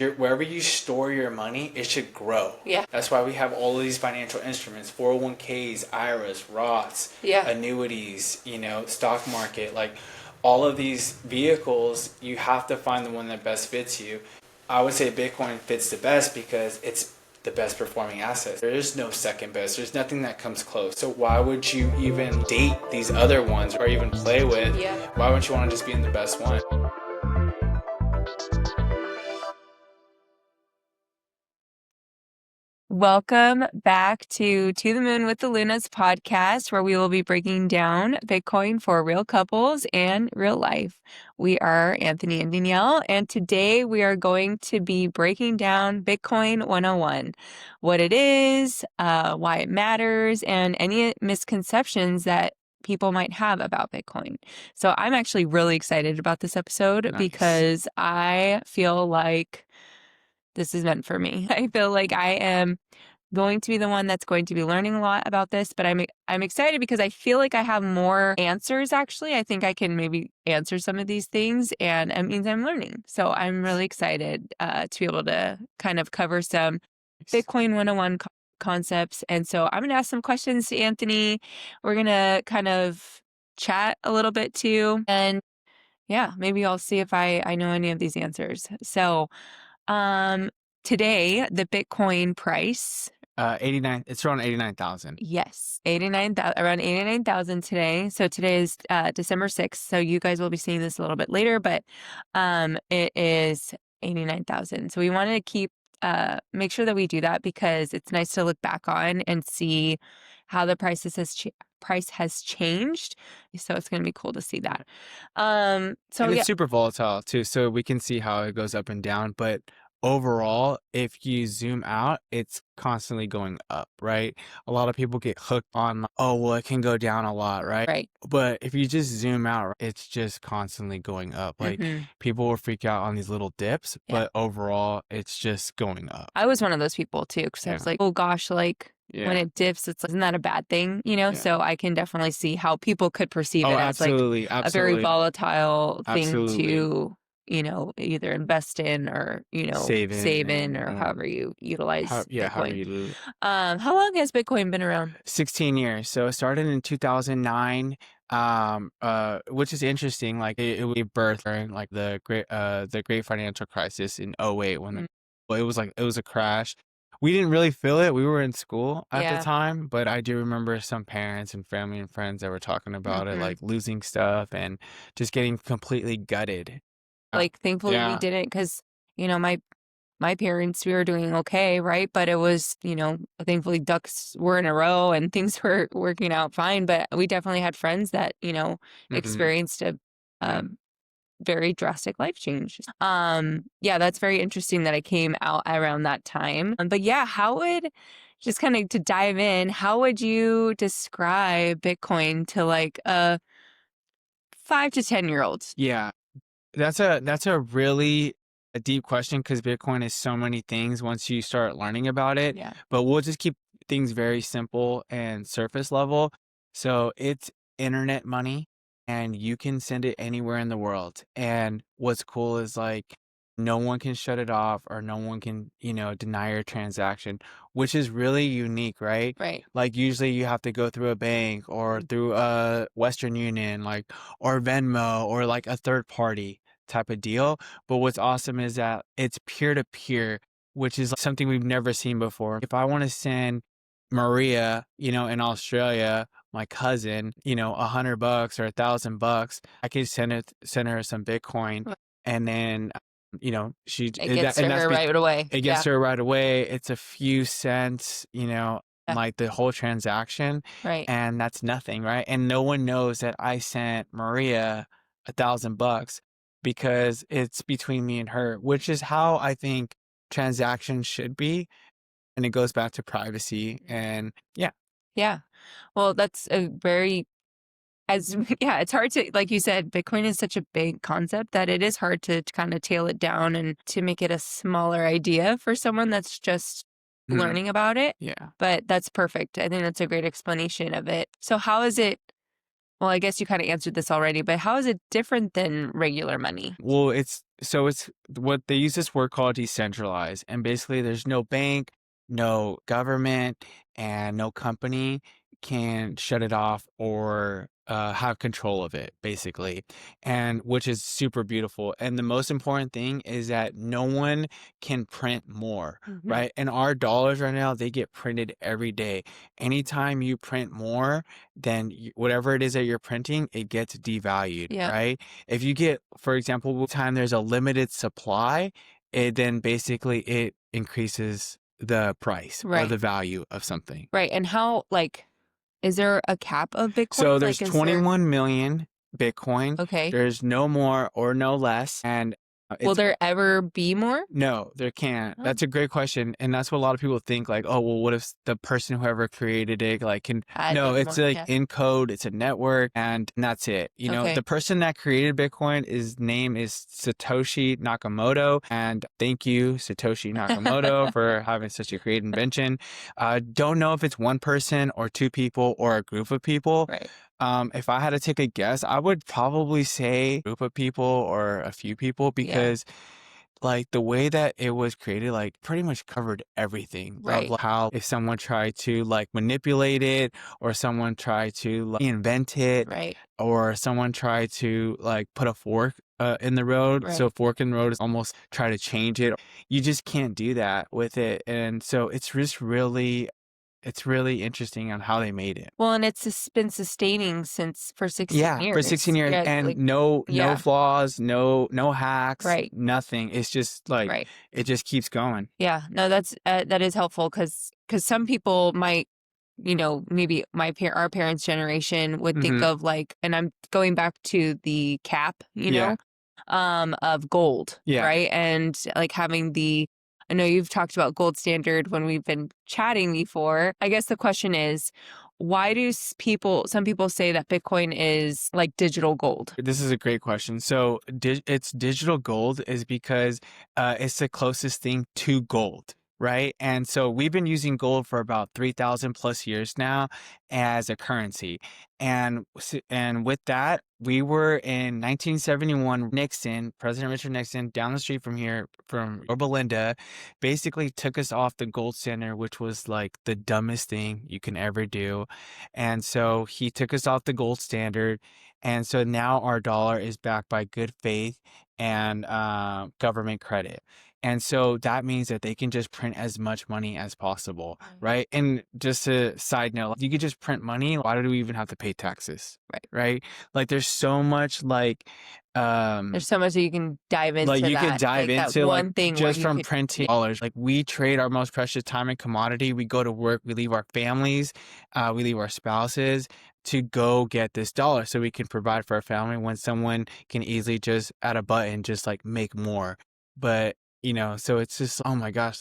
Wherever you store your money, it should grow. Yeah. That's why we have all of these financial instruments, 401ks, IRAs, Roths, Yeah. annuities, stock market, like all of these vehicles, you have to find the one that best fits you. I would say Bitcoin fits the best because it's the best performing asset. There is no second best. There's nothing that comes close. So why would you even date these other ones or even play with? Yeah. Why wouldn't you want to just be in the best one? Welcome back to the Moon with the Lunas podcast, where we will be breaking down Bitcoin for real couples and real life. We are Anthony and Danielle, and today we are going to be breaking down Bitcoin 101, what it is, why it matters, and any misconceptions that people might have about Bitcoin. So I'm actually really excited about this episode because I feel like this is meant for me. I feel like I am going to be the one that's going to be learning a lot about this, but I'm excited because I feel like I have more answers. Actually, I think I can maybe answer some of these things, and it means I'm learning. So I'm really excited to be able to kind of cover some Bitcoin 101 concepts. And so I'm going to ask some questions to Anthony. We're going to kind of chat a little bit too, and yeah, maybe I'll see if I know any of these answers. So today, the Bitcoin price. 89. It's around 89,000. Yes, around 89,000 today. So today is December 6th. So you guys will be seeing this a little bit later, but it is 89,000. So we wanted to make sure that we do that because it's nice to look back on and see how the price has changed. So it's going to be cool to see that. And it's super volatile too, so we can see how it goes up and down. But overall, if you zoom out, it's constantly going up, right? A lot of people get hooked on, oh, well, it can go down a lot, right? Right. But if you just zoom out, it's just constantly going up. Like people will freak out on these little dips, but overall, it's just going up. I was one of those people too, because I was like, oh gosh, like when it dips, it's like, isn't that a bad thing? So I can definitely see how people could perceive it as like a very volatile thing to, either invest in or, save in or however you utilize Bitcoin. How long has Bitcoin been around? 16 years. So it started in 2009. Which is interesting. Like it was birthed during like the great financial crisis in '08 when it was a crash. We didn't really feel it. We were in school at the time, but I do remember some parents and family and friends that were talking about it, like losing stuff and just getting completely gutted. Like thankfully we didn't, because my parents, we were doing okay, right? But it was, thankfully ducks were in a row and things were working out fine. But we definitely had friends that, experienced a very drastic life change. That's very interesting that I came out around that time. But yeah, just kind of to dive in, how would you describe Bitcoin to like a 5 to 10-year-old? Yeah, that's a really a deep question because Bitcoin is so many things once you start learning about it. Yeah. But we'll just keep things very simple and surface level. So it's internet money and you can send it anywhere in the world. And what's cool is like no one can shut it off or no one can, deny your transaction, which is really unique, right? Right. Like usually you have to go through a bank or through a Western Union, like, or Venmo or like a third party type of deal. But what's awesome is that it's peer to peer, which is something we've never seen before. If I want to send Maria, in Australia, my cousin, $100 or $1,000, I can send her some Bitcoin, and then it gets to her right away. It gets to her right away. It's a few cents, like the whole transaction, Right? And that's nothing, right? And no one knows that I sent Maria $1,000 because it's between me and her, which is how I think transactions should be. And it goes back to privacy and Yeah. Well, that's a very, it's hard to, like you said, Bitcoin is such a big concept that it is hard to kind of tail it down and to make it a smaller idea for someone that's just learning about it. Yeah. But that's perfect. I think that's a great explanation of it. So how is it Well, I guess you kind of answered this already, but how is it different than regular money? Well, it's what they use this word called decentralized, and basically there's no bank, no government, and no company can shut it off or have control of it, basically, and which is super beautiful. And the most important thing is that no one can print more, Hmm. right? And our dollars right now, they get printed every day. Anytime you print more than whatever it is that you're printing, it gets devalued, Yeah. right? If you get, for example, time there's a limited supply, it then basically it increases the price or Right. the value of something. Right. And how, like, is there a cap of So Bitcoin? there's Like, is there, 21 million Bitcoin. okay. There's no more or no less. And Will it's there ever be more? no, there can't. Oh, That's a great question. And that's what a lot of people think like, oh, well, what if the person whoever created it like can no, added it's more. like Yeah. in code, it's a network, and that's it. You know, Okay. the person that created Bitcoin, his name is Satoshi Nakamoto. And thank you, Satoshi Nakamoto, for having such a great invention. Don't know if it's one person or two people or a group of people. Right. If I had to take a guess, I would probably say a group of people or a few people Yeah. because like the way that it was created, like pretty much covered everything of Right. like, how if someone tried to like manipulate it or someone tried to like invent it Right. or someone tried to like put a fork in the road. So Right. fork in the road is almost try to change it. You just can't do that with it. And so it's really interesting on how they made it. Well, and been sustaining since for 16 Yeah, for 16 years. years Yeah. and Like, no yeah. flaws, no hacks, Right. nothing. It's just like Right. it just keeps going. Yeah. No, that is helpful because some people might, maybe our parents' generation would think Mhm. of like, and I'm going back to the cap, Yeah. of gold, Yeah. right? And like having I know you've talked about gold standard when we've been chatting before. I guess the question is, why do some people say that Bitcoin is like digital gold? This is a great question. So, it's digital gold is because it's the closest thing to gold, right? And so we've been using gold for about 3,000 plus years now as a currency. And with that, we were in 1971. Nixon, President Richard Nixon, down the street from here, from Yorba Linda, basically took us off the gold standard, which was like the dumbest thing you can ever do. And so he took us off the gold standard, and so now our dollar is backed by good faith and government credit. And so that means that they can just print as much money as possible, Right. right? And just a side note, you could just print money. Why do we even have to pay taxes? Right. Right? Like there's so much There's so much that you can dive like into you could that, dive like that into like one thing where just you from could, printing yeah, dollars. Like we trade our most precious time and commodity. We go to work, we leave our families, we leave our spouses to go get this dollar so we can provide for our family when someone can easily just at a button just like make more. But so it's just oh my gosh,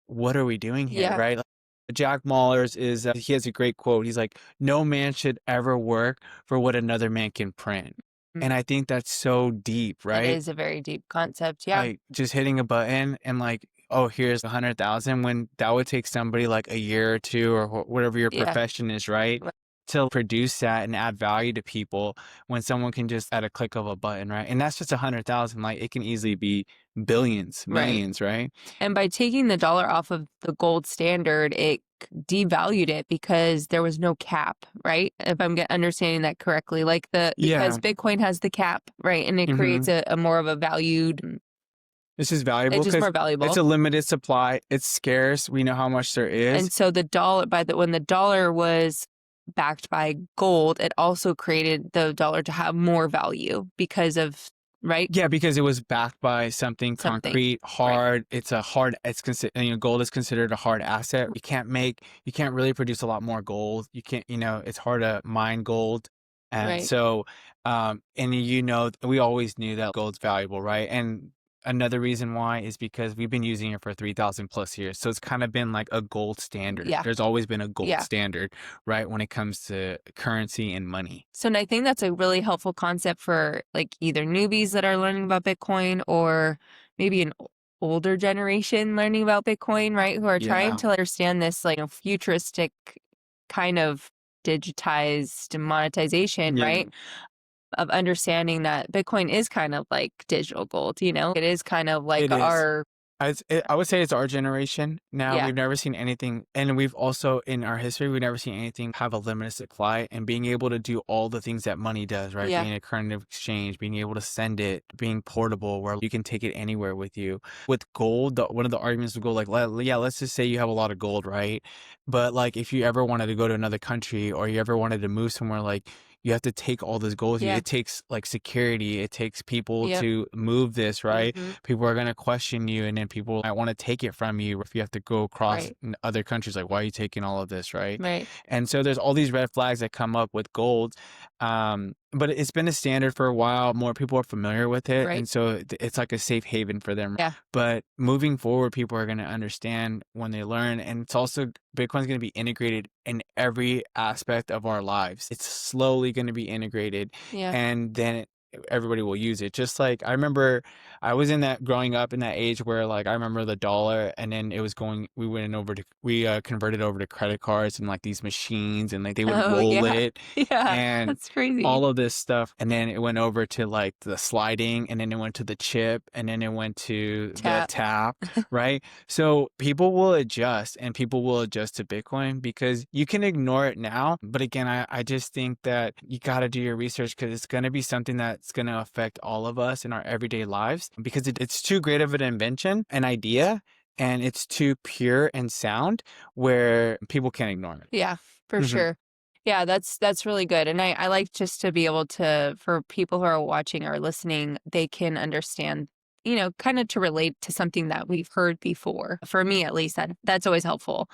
what are we doing here, yeah, right? Like, Jack Mahler's is he has a great quote. He's like, "No man should ever work for what another man can print." mm, And I think that's so deep, that right? is a very deep concept. Yeah, Like just hitting a button and like, oh, here's 100,000 when that would take somebody like a year or two or whatever your yeah, profession is, right? right, To produce that and add value to people when someone can just at a click of a button, right? And that's just 100,000. Like it can easily be billions, right. millions, right? And by taking the dollar off of the gold standard, it devalued it because there was no cap, right? If I'm understanding that correctly, like because Yeah. Bitcoin has the cap, right? And it creates hmm a more of a valued, This is valuable it's just because more it's valuable. a limited supply. It's scarce. We know how much there is. And so when the dollar was backed by gold, it also created the dollar to have more value because of, right? Yeah, because it was backed by something Something, concrete, right? hard. It's considered, gold is considered a hard asset. You can't really produce a lot more gold. You can't, it's hard to mine gold. And Right. so, and we always knew that gold's valuable, right? And another reason why is because we've been using it for 3,000 plus years. So it's kind of been like a gold standard. Yeah. There's always been a gold Yeah. standard, right? When it comes to currency and money. So and I think that's a really helpful concept for like either newbies that are learning about Bitcoin or maybe an older generation learning about Bitcoin, right? Who are trying Yeah. to understand this like futuristic kind of digitized monetization, Yeah. right? Of understanding that Bitcoin is kind of like digital gold, you know? It is kind of like It is. our I would say it's our generation now. yeah, We've never seen anything, and we've also in our history we've never seen anything have a limited supply. And being able to do all the things that money does, right? yeah, Being a current of exchange, being able to send it, being portable, where you can take it anywhere with you. With gold, one of the arguments would go like, yeah, let's just say you have a lot of gold, right? But like, if you ever wanted to go to another country or you ever wanted to move somewhere, like you have to take all this gold with you. yeah, It takes like security. It takes people yep, to move this, right? mhm, People are going to question you, and then people might want to take it from you if you have to go across right, other countries, like, why are you taking all of this, right? right, And so there's all these red flags that come up with gold. But it's been a standard for a while. More people are familiar with it, right, and so it's like a safe haven for them. yeah, But moving forward, people are going to understand when they learn, and it's also Bitcoin's going to be integrated in every aspect of our lives. It's slowly going to be integrated, yeah. and then everybody will use it. Just like I remember I was in that growing up in that age where like I remember the dollar, and then it was going we went over to we converted over to credit cards and like these machines, and like they would Oh, roll yeah, it yeah, and that's crazy. all of this stuff. And then it went over to like the sliding, and then it went to the chip, and then it went to the Tap, tap, right? So people will adjust, and people will adjust to Bitcoin because you can ignore it now. But again, I just think that you got to do your research because it's going to be something that's going to affect all of us in our everyday lives because it's too great of an invention, an idea, and it's too pure and sound where people can't ignore it. yeah, for Hmm. sure. Yeah, that's really good, and I like just to be able to for people who are watching or listening, they can understand, you know, kinda to relate to something that we've heard before. For me, at least, that's always helpful.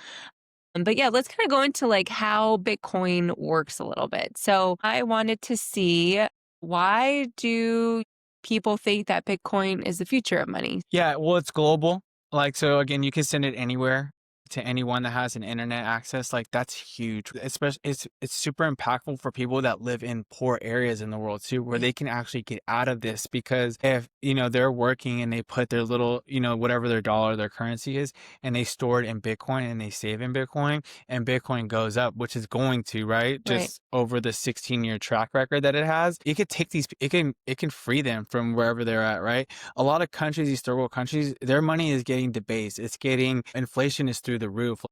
But yeah, let's kinda go into, like, how Bitcoin works a little bit. So, I wanted to see, why do people think that Bitcoin is the future of money? Yeah, well, it's global. Like, so again, you can send it anywhere to anyone that has an internet access. Like, that's huge. Especially, it's super impactful for people that live in poor areas in the world too, where Yeah, they can actually get out of this because if they're working and they put their little whatever their dollar, their currency is, and they store it in Bitcoin and they save in Bitcoin, and Bitcoin goes up, which is going to, right, right. just over the 16-year track record that it has, it could take these, it can free them from wherever they're at, right? A lot of countries, these third world countries, their money is getting debased. It's getting inflation is through the roof.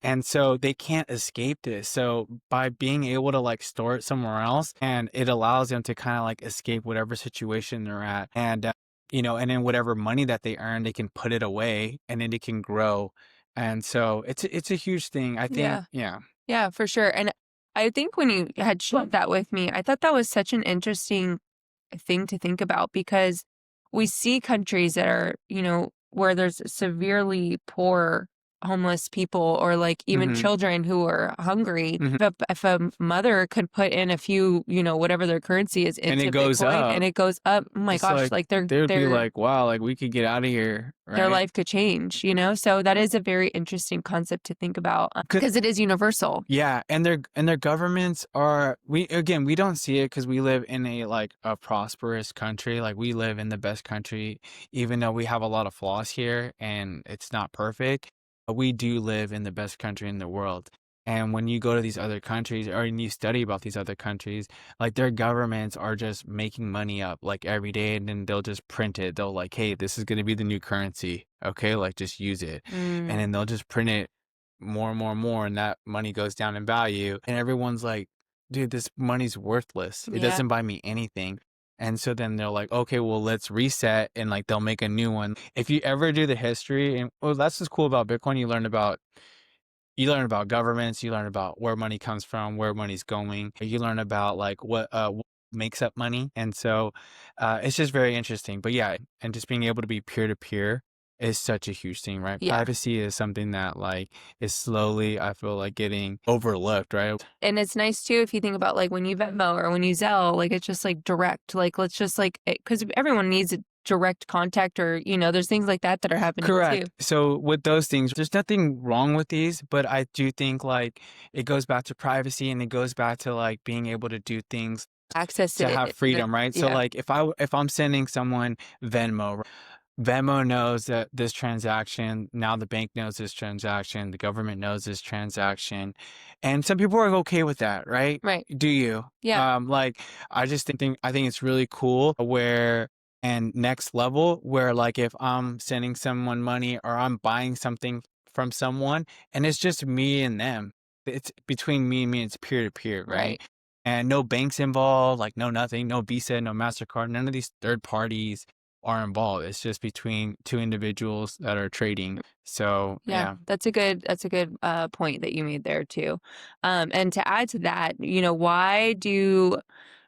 And so they can't escape this. So by being able to like store it somewhere else, and it allows them to kind of like escape whatever situation they're at. And, and then whatever money that they earn, they can put it away and then it can grow. And so it's a huge thing. I think, Yeah. yeah. Yeah, for sure. And I think when you had shared that with me, I thought that was such an interesting thing to think about because we see countries that are, you know, where there's severely poor homeless people or like even Hmm. children who are hungry. Hmm. If a mother could put in a few, you know, whatever their currency is And it into goes Bitcoin and up. it goes up, oh my It's gosh, like like they would be like, wow, like we could get out of here, their right? life could change, you know? So that is a very interesting concept to think about because it is universal. Yeah, and their governments are we don't see it because we live in a like a prosperous country. Like we live in the best country, even though we have a lot of flaws here and it's not perfect. But we do live in the best country in the world. And when you go to these other countries or and you study about these other countries, like their governments are just making money up like every day, and then they'll just print it. They'll like, hey, this is gonna be the new currency. Okay, like just use it. And Mm, then they'll just print it more and more and more, and that money goes down in value. And everyone's like, dude, this money's worthless. It yeah. doesn't buy me anything. And so then they're like, okay, well, let's reset and like they'll make a new one. If you ever do the history, and well, that's what's cool about Bitcoin. You learn about governments, you learn about where money comes from, where money's going. You learn about like what makes up money. And so it's just very interesting. But yeah, and just being able to be peer to peer is such a huge thing, right? Yeah. Privacy is something that like is slowly, I feel like, getting overlooked, right? And it's nice too if you think about like when you Venmo or when you Zelle, like it's just like direct. Like let's just like because everyone needs a direct contact or you know there's things like that that are happening too. Correct. So with those things, there's nothing wrong with these, but I do think like it goes back to privacy, and it goes back to like being able to do things Access to it. have freedom, right? So Yeah. like if I'm sending someone Venmo, Venmo knows that this transaction, now the bank knows this transaction, the government knows this transaction, and some people are okay with that, right? Right. Do you? Yeah. Like I just I think it's really cool where and next level where like if I'm sending someone money or I'm buying something from someone and it's just me and them. It's between me and me, it's peer to peer, right? Right. And no banks involved, like no nothing, no Visa, no MasterCard, none of these third parties are involved. It's just between two individuals that are trading. So Yeah, yeah. that's a good point that you made there too. And to add to that, why do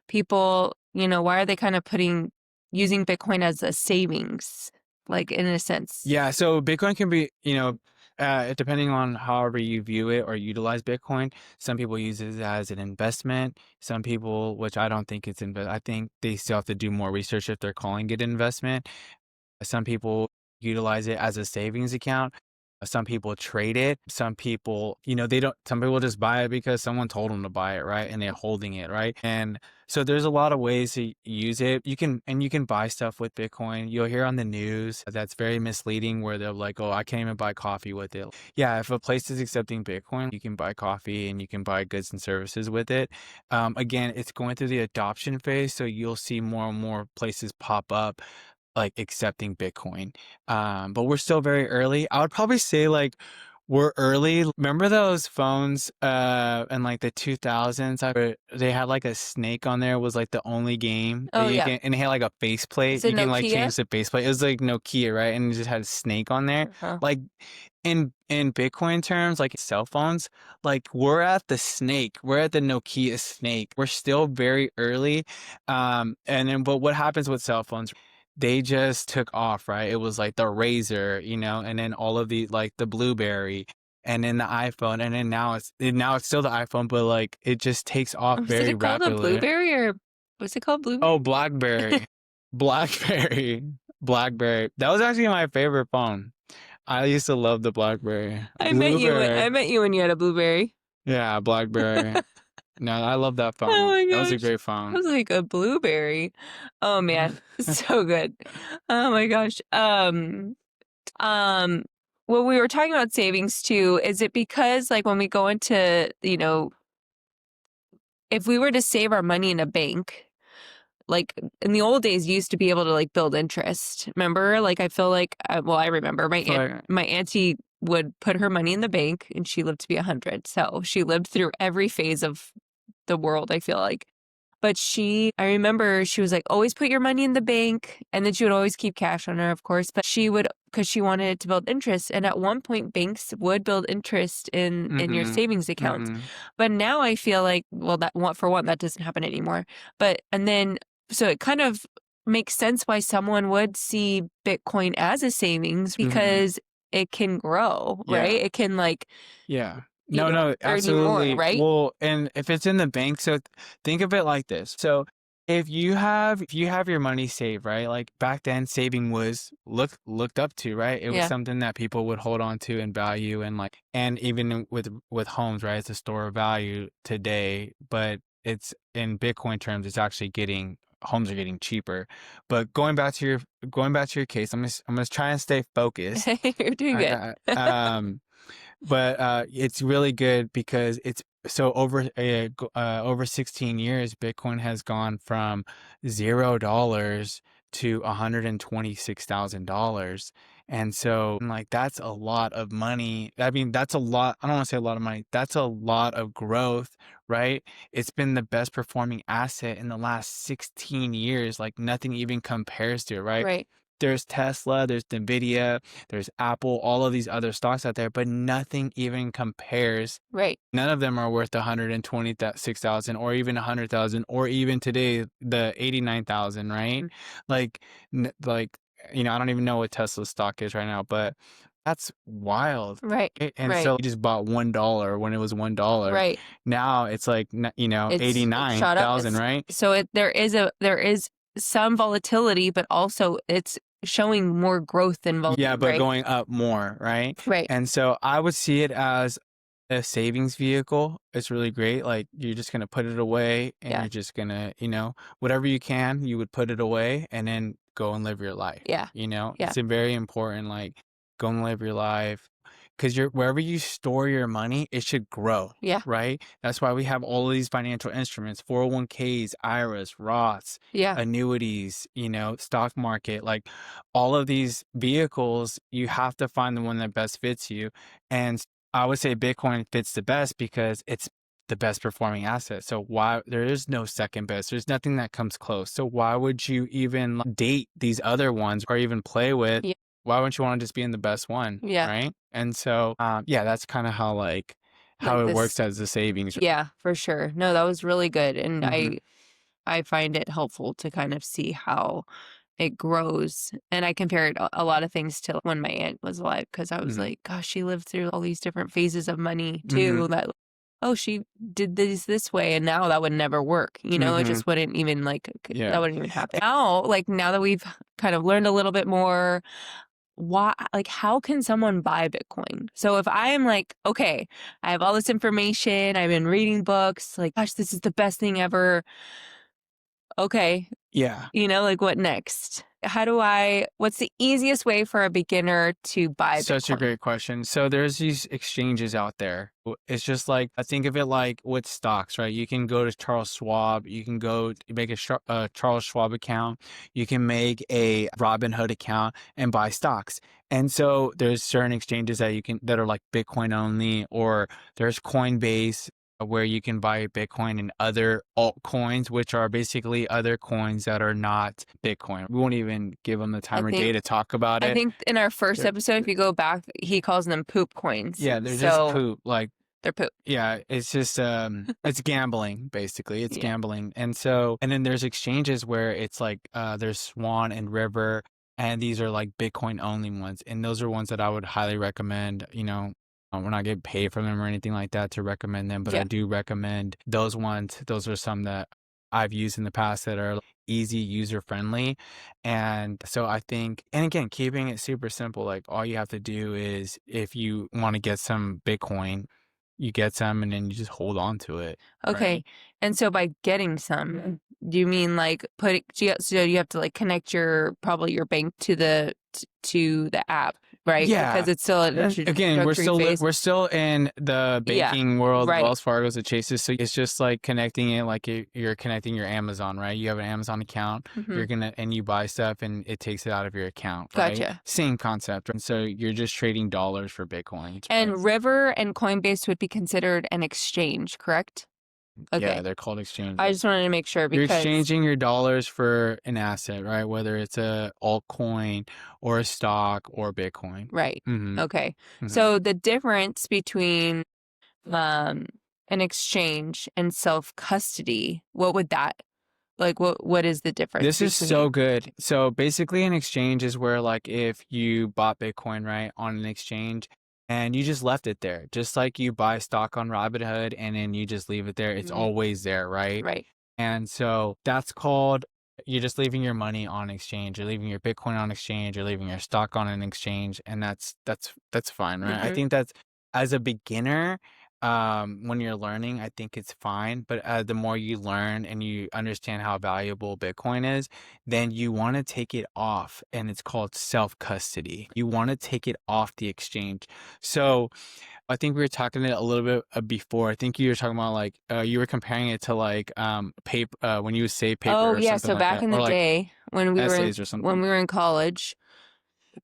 people, why are they kind of using Bitcoin as a savings, like in a sense? Yeah, so Bitcoin can be, depending on however you view it or utilize Bitcoin, some people use it as an investment. Some people, which I don't think I think they still have to do more research if they're calling it investment. Some people utilize it as a savings account. Some people trade it. Some people, they don't, some people just buy it because someone told them to buy it, right? And they're holding it, right? And so there's a lot of ways to use it. You can buy stuff with Bitcoin. You'll hear on the news that's very misleading where they're like, oh, I can't even buy coffee with it. Yeah, if a place is accepting Bitcoin, you can buy coffee and you can buy goods and services with it. Again, it's going through the adoption phase. So you'll see more and more places pop up like accepting Bitcoin. But we're still very early. I would probably say like we're early. Remember those phones in like the 2000s where they had like a snake on there was like the only game that Oh you yeah. can and it had like a faceplate. Is it You can like Nokia? change the faceplate. It was like Nokia, right? And it just had a snake on there. Uh-huh. Like in Bitcoin terms, like cell phones, like we're at the snake. We're at the Nokia snake. We're still very early. And then but what happens with cell phones? They just took off, right? It was like the Razor, and then all of the like the Blueberry and then the iPhone and then now it's still the iPhone, but like it just takes off Was very it called a rapidly. blueberry or was it called Oh, blueberry? BlackBerry. BlackBerry. BlackBerry. That was actually my favorite phone. I used to love the BlackBerry. I Blueberry. met you when you had a blueberry. Yeah, BlackBerry. No, I love that Oh phone. my That was a gosh. great I phone. was like a blueberry. Oh man, so good. Oh my gosh. Um, when we were talking about savings too, is it because like when we go into, if we were to save our money in a bank, like in the old days, you used to be able to like build interest. Remember? Like I feel like, well, I remember I feel like my auntie would put her money in the bank, and she lived to be 100. So she lived through every phase of the world, I feel like. But I remember she was like, always put your money in the bank. And then she would always keep cash on her, of course. But she would, because she wanted it to build interest. And at one point, banks would build interest in your mm-mm, savings accounts. mm-mm. But now I feel like, well, for one, that doesn't happen anymore. And then, so it kind of makes sense why someone would see Bitcoin as a savings Mhm. because it can grow, right? Yeah. It can like, Yeah. No, no, earn you more, absolutely. right? Well, and if it's in the bank, so think of it like this. So if you have your money saved, right? Like back then saving was looked up to, right? It was Yeah, something that people would hold on to and value and like and even with homes, right? It's a store of value today, but it's in Bitcoin terms, it's actually getting homes are getting cheaper. But going back to your case, I'm gonna try and stay focused. you're doing good. But it's really good because it's so over 16 years, Bitcoin has gone from $0 to $126,000. And so like that's a lot of money. I mean, that's a lot. I don't want to say a lot of money. That's a lot of growth, right? It's been the best performing asset in the last 16 years. Like nothing even compares to it, right? Right, There's Tesla, there's Nvidia, there's Apple, all of these other stocks out there, but nothing even compares. right. None of them are worth 126,000 or even 100,000 or even today the 89,000, right? Mhm. Like like I don't even know what Tesla's stock is right now, but that's wild. Right, And right, so you just bought $1 when it was $1. right. Now it's like It's shot up. 89,000, right? There is some volatility, but also it's showing more growth than Yeah, volatility, but right? going up more, right? Right. And so I would see it as a savings vehicle. It's really great. Like you're just gonna put it away and Yeah. you're just gonna, whatever you can, you would put it away and then go and live your life. Yeah. You know, Yeah. it's a very important, like, go and live your life because you're wherever you store your money, it should grow. Yeah. Right? That's why we have all of these financial instruments, 401ks, IRAs, Roths, Yeah. annuities, you know, stock market, like all of these vehicles, you have to find the one that best fits you. And I would say Bitcoin fits the best because it's the best performing asset. So why there is no second best. There's nothing that comes close. So why would you even date these other ones or even play with? Yeah. Why wouldn't you want to just be in the best one? Yeah. Right. And so, yeah, that's kind of how how Like it this. works as a savings. Yeah, for sure. No, that was really good. And Mhm. I find it helpful to kind of see how it grows. And I compared a lot of things to when my aunt was alive because I was Mhm. like, gosh, she lived through all these different phases of money too. Mhm. That, oh, she did this way, and now that would never work. You know, it Mhm. just wouldn't even that Yeah. wouldn't even happen. Now that we've kind of learned a little bit more, why, like, how can someone buy Bitcoin? So if I am like, okay, I have all this information, I've been reading books, like, gosh, this is the best thing ever. Okay, Yeah. like what next? What's the easiest way for a beginner to buy Such a Bitcoin? great question. So there's these exchanges out there. It's just like I think of it like with stocks, right? You can go to Charles Schwab. You can make a Charles Schwab account. You can make a Robinhood account and buy stocks. And so there's certain exchanges that are like Bitcoin only, or there's Coinbase where you can buy Bitcoin and other altcoins, which are basically other coins that are not Bitcoin. We won't even give them the I time or day think to talk about I it. think in our first They're episode, if you go back, he calls them poop coins. Yeah, they're just So poop. Like, they're poop. yeah, it's just it's gambling basically. It's Yeah. gambling. And then there's exchanges where it's like there's Swan and River, and these are like Bitcoin only ones. And those are ones that I would highly recommend, we're not getting paid from them or anything like that to recommend them, but I Yeah. do recommend those ones. Those are some that I've used in the past that are easy, user friendly. And so I think, and again, keeping it super simple, like all you have to do is if you want to get some Bitcoin, you get some and then you just hold on to it, Okay. right? And so by getting some, do you mean like so you have to like connect probably your bank to the app, right? Yeah. Because it's still an And again, introductory phase. we're still in the Yeah. banking world, Right. Wells Fargo's, the Chases. So it's just like connecting it, like you're connecting your Amazon, right? You have an Amazon account, Hmm. and you buy stuff and it takes it out of your account, right? Gotcha. Same concept. And so you're just trading dollars for Bitcoin. Right? And River and Coinbase would be considered an exchange, correct? Yeah, Okay. they're called I exchanges. just wanted to make sure You're because, exchanging your dollars for an asset, right? Whether it's a altcoin or a stock or Bitcoin. right. Mm-hmm. Okay. Mm-hmm. So the difference between um an exchange and self-custody, what would that like what is the difference This is between? so good. So basically, an exchange is where, like, if you bought Bitcoin, right, on an exchange and you just left it there, just like you buy stock on Robinhood and then you just leave it there, it's Mhm. always there, right? Right. And so that's called you're just leaving your money on exchange. You're leaving your Bitcoin on exchange. You're leaving your stock on an exchange, and that's fine, right? I Hmm. think that's as a beginner, when you're learning, I think it's fine. But the more you learn and you understand how valuable Bitcoin is, then you want to take it off, and it's called self custody. You want to take it off the exchange. So I think we were talking it a little bit before. I think you were talking about like you were comparing it to like paper when you would save Oh paper or yeah, something so like back that, in the or like day when essays or something. we were in college,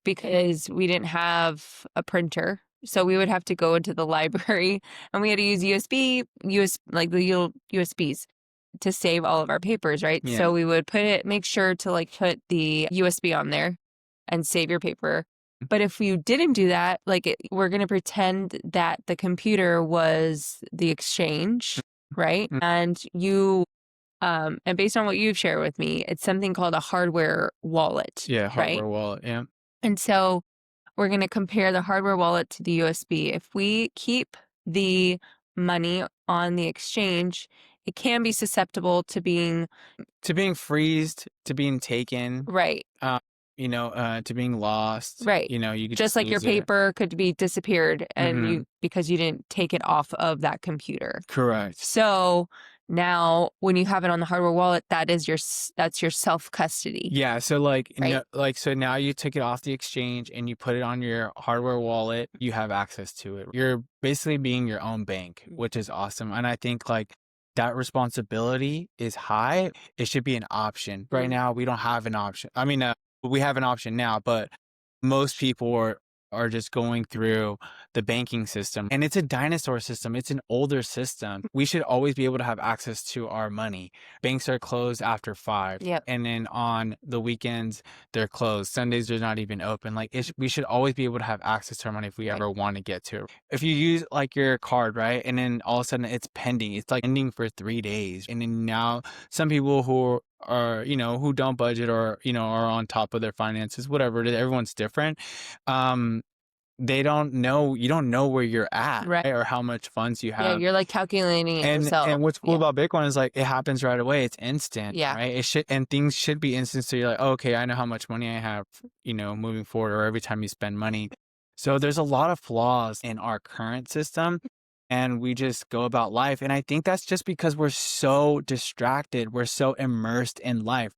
because we didn't have a printer. So we would have to go into the library and we had to use like the USBs to save all of our papers, right? Yeah. So we would make sure to like put the USB on there and save your paper. But if you didn't do that, we're going to pretend that the computer was the exchange, right? Mm, And based on what you've shared with me, it's something called a hardware wallet, yeah, right? hardware wallet. Yeah. And so we're going to compare the hardware wallet to the USB. If we keep the money on the exchange, it can be susceptible to being To being freezed, to being taken, right, uh, to being lost. right. You could Just just like your lose it. paper could be disappeared Mm-hmm. because you didn't take it off of that computer. Correct. So Now, when you have it on the hardware wallet, that's your self-custody, Yeah, so, like, right? no like, so now you took it off the exchange and you put it on your hardware wallet, you have access to it. You're basically being your own bank, which is awesome, and I think, like, that responsibility is high. It should be an option. Right Mm. now, we don't have an option. I mean, we have an option now, but most people are just going through the banking system, and it's a dinosaur system. It's an older system. We should always be able to have access to our money. Banks are closed after 5, Yep, and then on the weekends, they're closed. Sundays, they're not even open. Like, we should always be able to have access to our money if we right, ever want to get to it. If you use, like, your card, right, and then all of a sudden it's pending, it's, like, pending for 3 days, and then now some people who are, who don't budget or, are on top of their finances, whatever it is, everyone's different. Um, they don't know you don't know where you're at, right. right, or how much funds you Yeah, have. you're, like, calculating it And yourself. what's cool Yeah, about Bitcoin is, like, it happens right away. It's instant, yeah, right? And things should be instant. So you're like, "Oh, okay, I know how much money I have, moving forward," or every time you spend money. So there's a lot of flaws in our current system, and we just go about life. And I think that's just because we're so distracted. We're so immersed in life.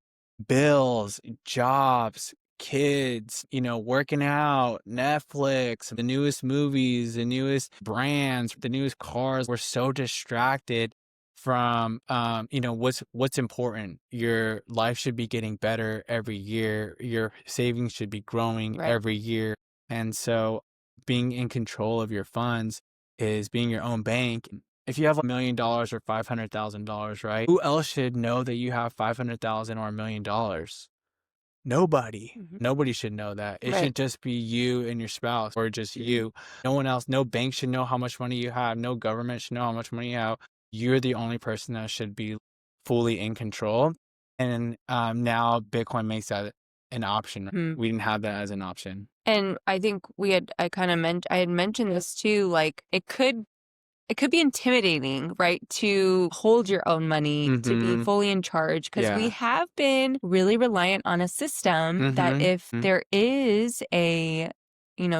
Bills, jobs, kids, working out, Netflix, the newest movies, the newest brands, the newest cars. We're so distracted from what's important. Your life should be getting better every year. Your savings should be growing right. every year. And so being in control of your funds is being your own bank. If you have $1 million or $500,000, right? Who else should know that you have 500,000 or $1 million? Nobody. Mhm. Nobody should know that. It Right. should just be you and your spouse, or just you. No one else. No bank should know how much money you have. No government should know how much money you have. You're the only person that should be fully in control. And now Bitcoin makes that an option. Mhm. We didn't have that as an option. And I think I had mentioned this too, like, it could be intimidating, right, to hold your own money, to be Mm-hmm. fully in charge, because we Yeah. have been really reliant on a system that Mm-hmm. if there is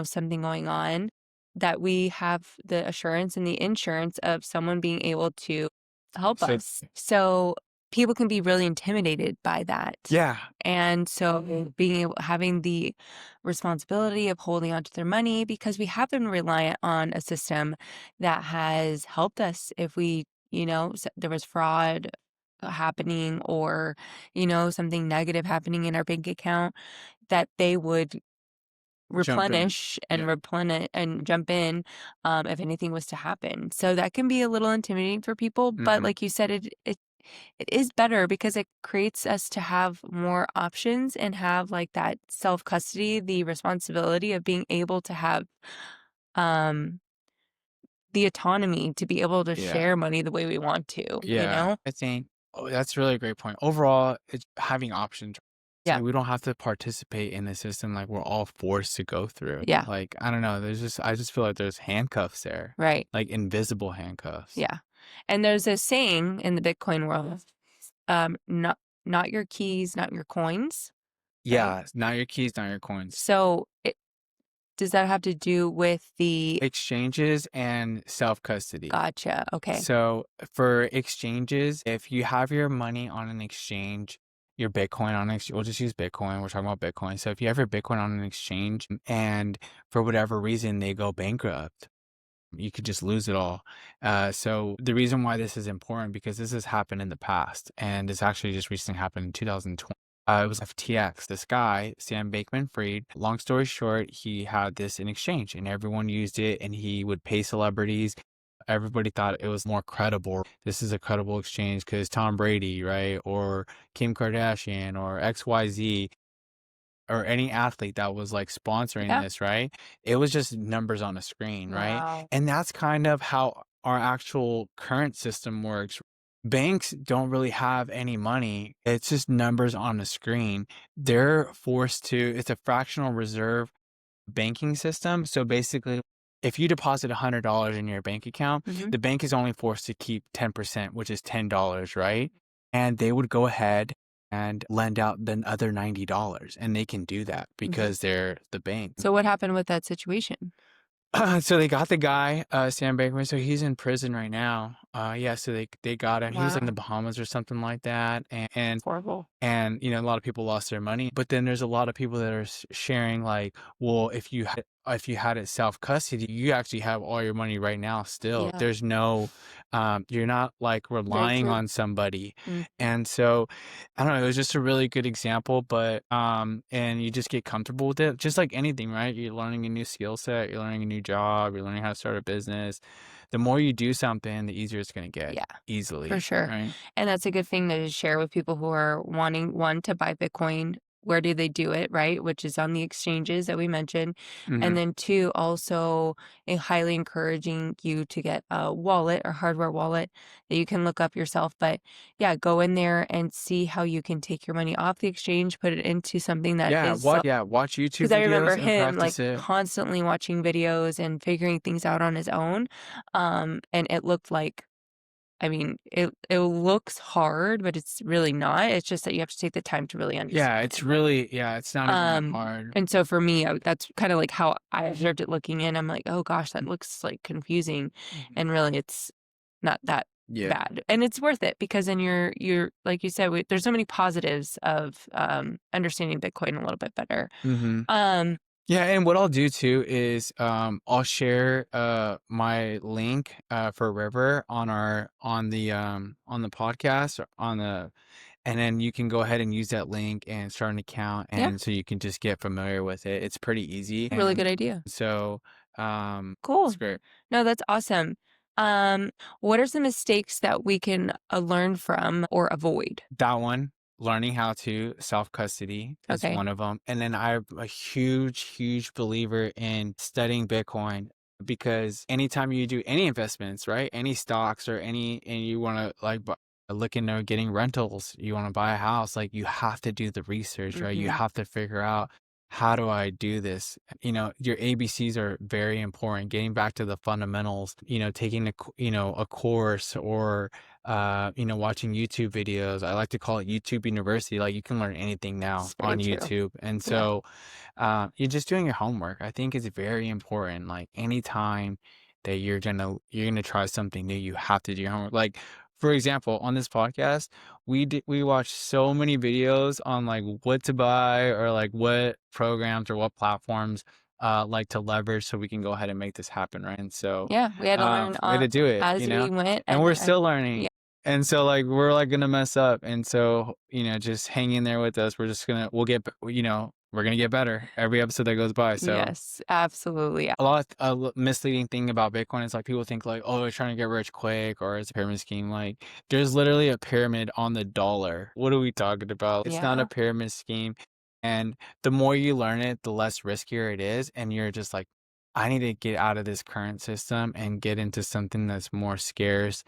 something going on, that we have the assurance and the insurance of someone being able to help So us. So people can be really intimidated by that. yeah, And so having the responsibility of holding on to their money, because we have been reliant on a system that has helped us if there was fraud happening, or something negative happening in our bank account, that they would jump in. replenish and Yeah. replenish and jump in, if anything was to happen. So that can be a little intimidating for people, but Mm-hmm. like you said, it is better because it creates us to have more options and have, like, that self-custody, the responsibility of being able to have um the autonomy to be able to Yeah. share money the way we want to, you Yeah, know? I think that's really a great point. Overall, it's having options. It's Yeah. like we don't have to participate in the system like we're all forced to go through. Yeah. Like, I don't know, I just feel like there's handcuffs there, Right. like invisible handcuffs. Yeah. And there's a saying in the Bitcoin world, not your keys, not your coins, right? Yeah, not your keys, not your coins. So does that have to do with the Exchanges and self-custody. gotcha? Okay. So for exchanges, if you have your money on an exchange, your Bitcoin on an exchange, we'll just use Bitcoin. We're talking about Bitcoin. So if you have your Bitcoin on an exchange and for whatever reason they go bankrupt, you could just lose it all. So the reason why this is important, because this has happened in the past, and this actually just recently happened in 2020. It was FTX. This guy, Sam Bankman-Fried, long story short, he had this in exchange and everyone used it and he would pay celebrities. Everybody thought it was more credible. This is a credible exchange because Tom Brady, right? Or Kim Kardashian or XYZ or any athlete that was like sponsoring Yeah. this, right? It was just numbers on a screen, right? Wow. And that's kind of how our actual current system works. Banks don't really have any money. It's just numbers on a screen. They're forced to, it's a fractional reserve banking system. So basically, if you deposit $100 in your bank account, Hmm. the bank is only forced to keep 10%, which is $10, right? And they would go ahead and lend out the other $90. And they can do that Hmm. because they're the bank. So what happened with that situation? So they got the guy, Sam Bankman. So he's in prison right now. Yeah, so they got him. He was, like, in the Wow. Bahamas or something like that, It's horrible. and, you know, a lot of people lost their money, but then there's a lot of people that are sharing like, well, if you had it self custody, you actually have all your money right now still. Yeah, There's no, you're not like very relying true. on somebody. Mhm. And so, I don't know, it was just a really good example, but, and you just get comfortable with it, just like anything, right? You're learning a new skill set, you're learning a new job, you're learning how to start a business. The more you do something, the easier it's going to get Yeah, for easily, sure. right? And that's a good thing to share with people who are wanting, one, to buy Bitcoin. Where do they do it, right? Which is on the exchanges that we mentioned. And Hmm. then two, also highly encouraging you to get a wallet or hardware wallet that you can look up yourself. But yeah, go in there and see how you can take your money off the exchange, put it into something that is, Yeah, watch YouTube because I remember videos and him, like, practice it. constantly watching videos and figuring things out on his own, and it looked like, I mean, it looks hard, but it's really not. It's just that you have to take the time to really Yeah, understand it's it. really yeah, it's not even that hard. And so for me, that's kinda like how I observed it looking in. I'm like, "Oh gosh, that looks, like, confusing," Mhm. and really it's not that Yeah. bad, and it's worth it because then you're like you said, there's so many positives of, understanding Bitcoin a little bit better. Mhm. Um Yeah, and what I'll do too is I'll share my link for River on our on the podcast or on the and then you can go ahead and use that link and start an account Yeah, and so you can just get familiar with it. It's pretty easy really and good idea. so it's Cool. great. No, that's awesome. Um, what are some mistakes that we can, learn from or avoid? That one, learning how to self-custody is Okay. one of them, and then I'm a huge, huge believer in studying Bitcoin because anytime you do any investments, right, any stocks or any and you wanna, like, look into getting rentals, you wanna buy a house, like, you have to do the research, right? You Mhm. have to figure out, "How do I do this?" You know, your ABCs are very important, getting back to the fundamentals, you know, taking a course or you know, watching YouTube videos. I like to call it YouTube University. Like you can learn anything now It's very on true. YouTube. And Yeah. so you're just doing your homework. I think it's very important. Like anytime that you're gonna try something new, you have to do your homework. Like for example, on this podcast, we watched so many videos on like what to buy or like what programs or what platforms like to leverage so we can go ahead and make this happen, right? And so Yeah, we had to learn, way to do it, as you know? we went, And and we're still learning. yeah. And so, like, we're, like, gonna mess up, and so, you know, just hang in there with us. We're just gonna we'll get b you know, we're gonna get better every episode that goes by, so Yes, absolutely. a lot misleading thing about Bitcoin is, like, people think, like, "Oh, they're trying to get rich quick," or it's a pyramid scheme, like, there's literally a pyramid on the dollar. What are we talking about? It's not a Yeah. pyramid scheme, and the more you learn it, the less riskier it is, and you're just like, "I need to get out of this current system and get into something that's more scarce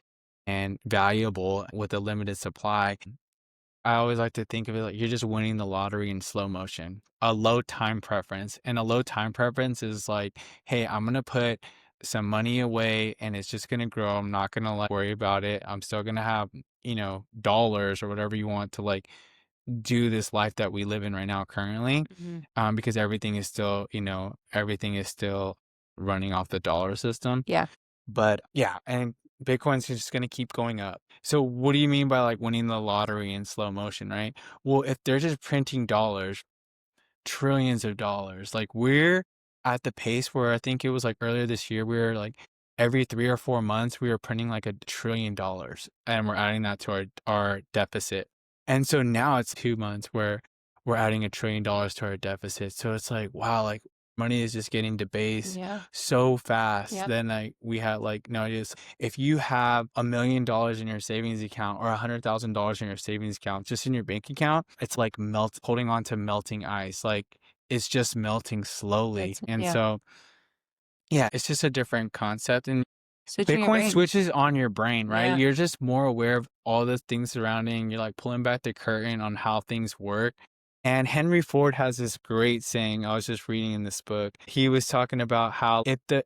and valuable with a limited supply." I always like to think of it like you're just winning the lottery in slow motion, a low time preference. And a low time preference is like, hey, I'm going to put some money away and it's just going to grow. I'm not going to like worry about it. I'm still going to have, you know, dollars or whatever you want to like do this life that we live in right now currently. Mhm. Because everything is still, you know, everything is still running off the dollar system. Yeah. But yeah, and Bitcoin's just gonna keep going up. So what do you mean by like winning the lottery in slow motion, right? Well, if they're just printing dollars, trillions of dollars, like we're at the pace where I think it was like earlier this year, we were like every 3 or 4 months, we were printing like $1 trillion and we're adding that to our deficit. And so now it's 2 months where we're adding $1 trillion to our deficit. So it's like, wow, like money is just getting debased Yeah. so fast. Yep. Then like we had like no just if you have $1 million in your savings account or $100,000 in your savings account, just in your bank account, it's like holding on to melting ice. Like it's just melting slowly. It's And yeah, so yeah, it's just a different concept. And switching your Bitcoin brain. switches on your brain, right? Yeah. You're just more aware of all the things surrounding. You're like pulling back the curtain on how things work. And Henry Ford has this great saying. I was just reading in this book. He was talking about how if the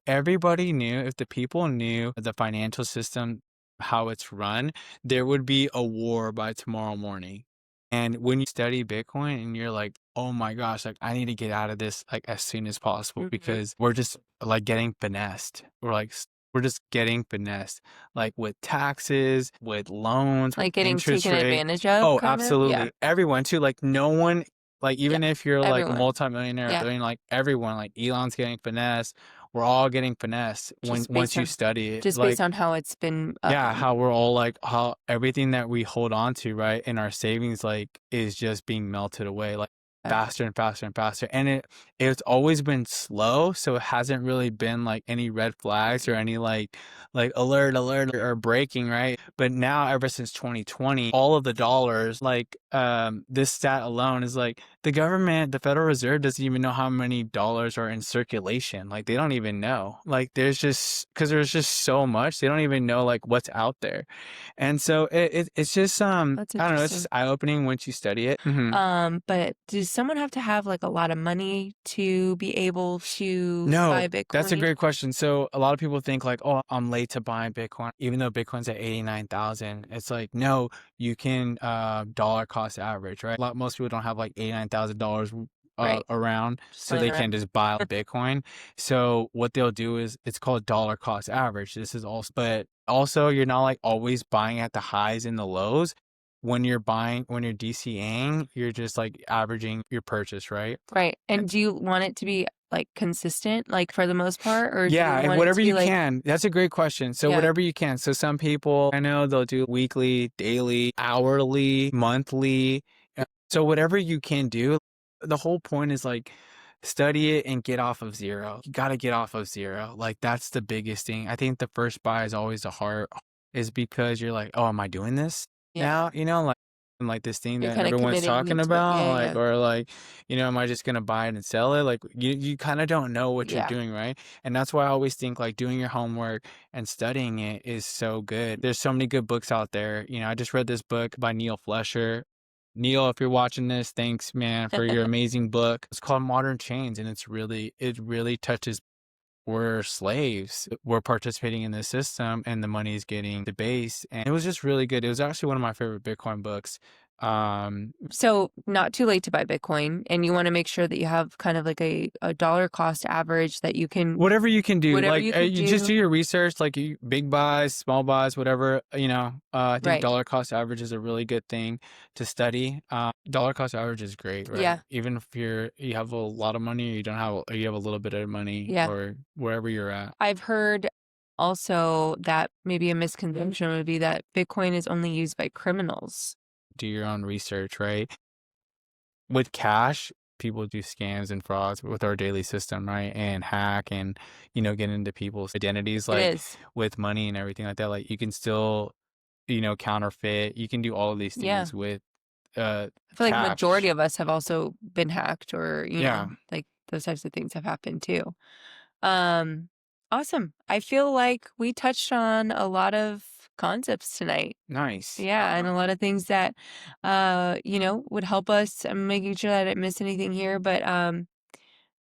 people knew the financial system, how it's run, there would be a war by tomorrow morning. And when you study Bitcoin and you're like, oh my gosh, like I need to get out of this like as soon as possible Mhm. because we're just like getting finessed. We're like we're just getting finessed, like with taxes, with loans, with Like getting interest taken rate. advantage of, Oh, kind of? Yeah. absolutely. Everyone too. Like no one, like Yeah. even if you're like a Everyone. multimillionaire, Yeah. billion, like everyone, like Elon's getting finessed. We're all getting finessed when Just once based you on study it. just based Like on how it's been, yeah, how we're all like how everything that we hold on to, right, in our savings, like, is just being melted away, like, uh, faster and faster and faster, and it's always been slow, so it hasn't really been, like, any red flags or any, like, alert, alert, or breaking, right? But now, ever since 2020, all of the dollars, like, this stat alone is, like, the government, the Federal Reserve doesn't even know how many dollars are in circulation, like, they don't even know. Like, there's just so much, they don't even know, like, what's out there. And so it's just, that's I don't know, it's just interesting. eye-opening once you study it. Mhm. But does someone have to have like a lot of money to be able to buy No, that's a Bitcoin? great question. So a lot of people think like, oh, I'm late to buying Bitcoin, even though Bitcoin's at 89,000. It's like, no, you can dollar cost average, right? Most people don't have like $89,000 Right. around, Just so laying they around. can just buy Bitcoin. So what they'll do is it's called dollar cost average. This is also, but also you're not like always buying at the highs and the lows. When you're DCAing, you're just like averaging your purchase, right? Right. And do you want it to be like consistent, like for the most part, or do you Yeah, want it whatever to be you like, can. That's a great question. So yeah, whatever you can. So some people I know they'll do weekly, daily, hourly, monthly. So whatever you can do. The whole point is like study it and get off of zero. You got to get off of zero. Like that's the biggest thing. I think the first buy is always the hard is because you're like, "Oh, am I doing this yeah, now?" Like this thing you're that kind of everyone's committing talking into it. about Yeah, like yeah, or like, am I just going to buy it and sell it? Like you kind of don't know what you're yeah. doing, right? And that's why I always think like doing your homework and studying it is so good. There's so many good books out there. I just read this book by Neil Flesher. Neil, if you're watching this, thanks man for your amazing book. It's called Modern Chains and it really touches we're slaves. We're participating in the system and the money is getting debased. And it was just really good. It was actually one of my favorite Bitcoin books. Um, So not too late to buy Bitcoin, and you want to make sure that you have kind of like a dollar cost average that you can, Whatever you can do, whatever like you could you just do. do your research, like big buys, small buys, whatever. I think Right. dollar cost average is a really good thing to study. Dollar cost average is great, right? Yeah. Even if you have a lot of money, or you don't have, or you have a little bit of money, Yeah. or wherever you're at, I've heard also that maybe a misconception would be that Bitcoin is only used by criminals. do your own research, right? With cash, people do scams and frauds with our daily system, right? And hack and, get into people's identities, It like is. with money and everything like that. Like you can still, counterfeit. You can do all of these Yeah. things with I feel like majority cash. of us have also been hacked or, Yeah. like those types of things have happened too. Um, awesome. I feel like we touched on a lot of concepts tonight. Nice. Yeah, and a lot of things that would help us. I'm making sure that I didn't miss anything here, but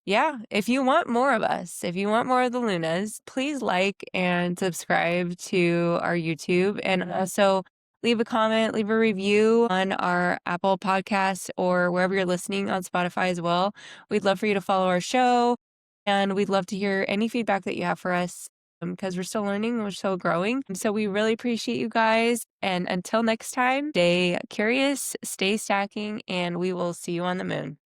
yeah, if you want more of us, if you want more of the Lunas, please like and subscribe to our YouTube and also leave a comment, leave a review on our Apple Podcasts or wherever you're listening on Spotify as well. We'd love for you to follow our show and we'd love to hear any feedback that you have for us because we're still learning, we're still growing. So we really appreciate you guys. And until next time, stay curious, stay stacking, and we will see you on the moon.